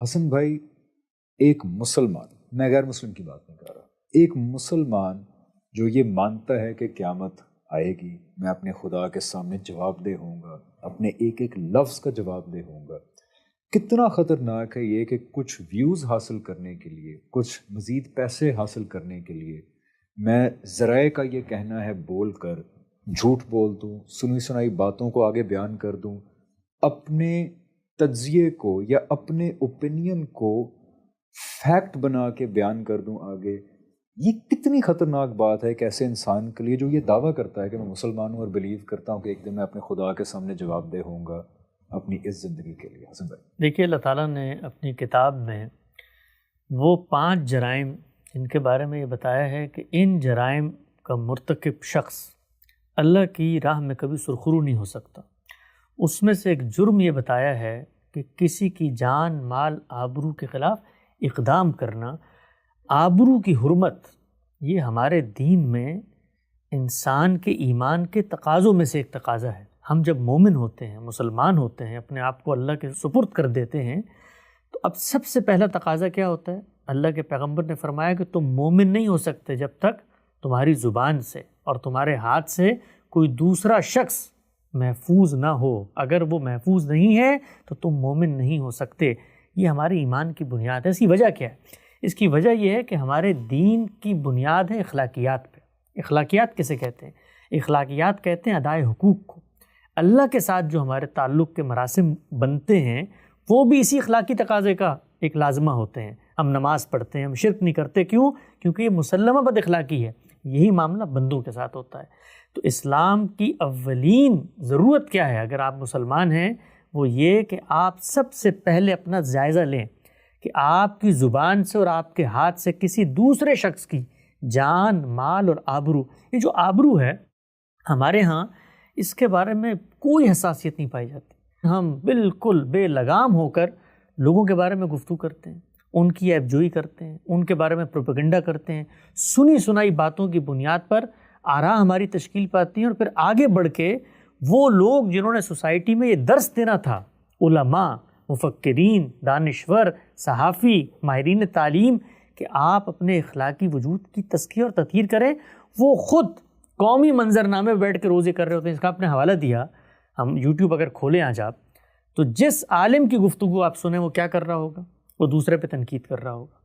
حسن بھائی، ایک مسلمان، میں غیر مسلم کی بات نہیں کر رہا، ایک مسلمان جو یہ مانتا ہے کہ قیامت آئے گی، میں اپنے خدا کے سامنے جواب دہ ہوں گا، اپنے ایک ایک لفظ کا جواب دہ ہوں گا، کتنا خطرناک ہے یہ کہ کچھ ویوز حاصل کرنے کے لیے، کچھ مزید پیسے حاصل کرنے کے لیے میں ذرائع کا یہ کہنا ہے بول کر جھوٹ بول دوں، سنی سنائی باتوں کو آگے بیان کر دوں، اپنے تجزیے کو یا اپنے اوپینین کو فیکٹ بنا کے بیان کر دوں آگے۔ یہ کتنی خطرناک بات ہے ایک ایسے انسان کے لیے جو یہ دعویٰ کرتا ہے کہ میں مسلمان ہوں اور بلیو کرتا ہوں کہ ایک دن میں اپنے خدا کے سامنے جواب دہ ہوں گا اپنی اس زندگی کے لیے۔ حسن بھائی، دیکھیے، اللہ تعالیٰ نے اپنی کتاب میں وہ 5 جرائم جن کے بارے میں یہ بتایا ہے کہ ان جرائم کا مرتکب شخص اللہ کی راہ میں کبھی سرخرو نہیں ہو سکتا، اس میں سے ایک جرم یہ بتایا ہے کہ کسی کی جان، مال، آبرو کے خلاف اقدام کرنا۔ آبرو کی حرمت یہ ہمارے دین میں انسان کے ایمان کے تقاضوں میں سے ایک تقاضا ہے۔ ہم جب مومن ہوتے ہیں، مسلمان ہوتے ہیں، اپنے آپ کو اللہ کے سپرد کر دیتے ہیں، تو اب سب سے پہلا تقاضا کیا ہوتا ہے؟ اللہ کے پیغمبر نے فرمایا کہ تم مومن نہیں ہو سکتے جب تک تمہاری زبان سے اور تمہارے ہاتھ سے کوئی دوسرا شخص محفوظ نہ ہو۔ اگر وہ محفوظ نہیں ہے تو تم مومن نہیں ہو سکتے۔ یہ ہمارے ایمان کی بنیاد ہے۔ اس کی وجہ کیا ہے؟ اس کی وجہ یہ ہے کہ ہمارے دین کی بنیاد ہے اخلاقیات پہ۔ اخلاقیات کسے کہتے ہیں؟ اخلاقیات کہتے ہیں ادائے حقوق کو۔ اللہ کے ساتھ جو ہمارے تعلق کے مراسم بنتے ہیں وہ بھی اسی اخلاقی تقاضے کا ایک لازمہ ہوتے ہیں۔ ہم نماز پڑھتے ہیں، ہم شرک نہیں کرتے، کیوں؟ کیونکہ یہ مسلمہ بد اخلاقی ہے۔ یہی معاملہ بندوں کے ساتھ ہوتا ہے۔ تو اسلام کی اولین ضرورت کیا ہے اگر آپ مسلمان ہیں؟ وہ یہ کہ آپ سب سے پہلے اپنا جائزہ لیں کہ آپ کی زبان سے اور آپ کے ہاتھ سے کسی دوسرے شخص کی جان، مال اور آبرو، یہ جو آبرو ہے ہمارے ہاں اس کے بارے میں کوئی حساسیت نہیں پائی جاتی۔ ہم بالکل بے لگام ہو کر لوگوں کے بارے میں گفتگو کرتے ہیں، ان کی عیب جوئی کرتے ہیں، ان کے بارے میں پروپیگنڈا کرتے ہیں، سنی سنائی باتوں کی بنیاد پر آراء ہماری تشکیل پاتی ہیں، اور پھر آگے بڑھ کے وہ لوگ جنہوں نے سوسائٹی میں یہ درس دینا تھا، علماء، مفکرین، دانشور، صحافی، ماہرین تعلیم، کہ آپ اپنے اخلاقی وجود کی تزکیہ اور تطہیر کریں، وہ خود قومی منظرنامے میں بیٹھ کے روزے کر رہے ہوتے ہیں۔ اس کا آپ نے حوالہ دیا، ہم یوٹیوب اگر کھولیں آج آپ، تو جس عالم کی گفتگو آپ سنیں وہ کیا کر رہا ہوگا؟ وہ دوسرے پہ تنقید کر رہا ہوگا۔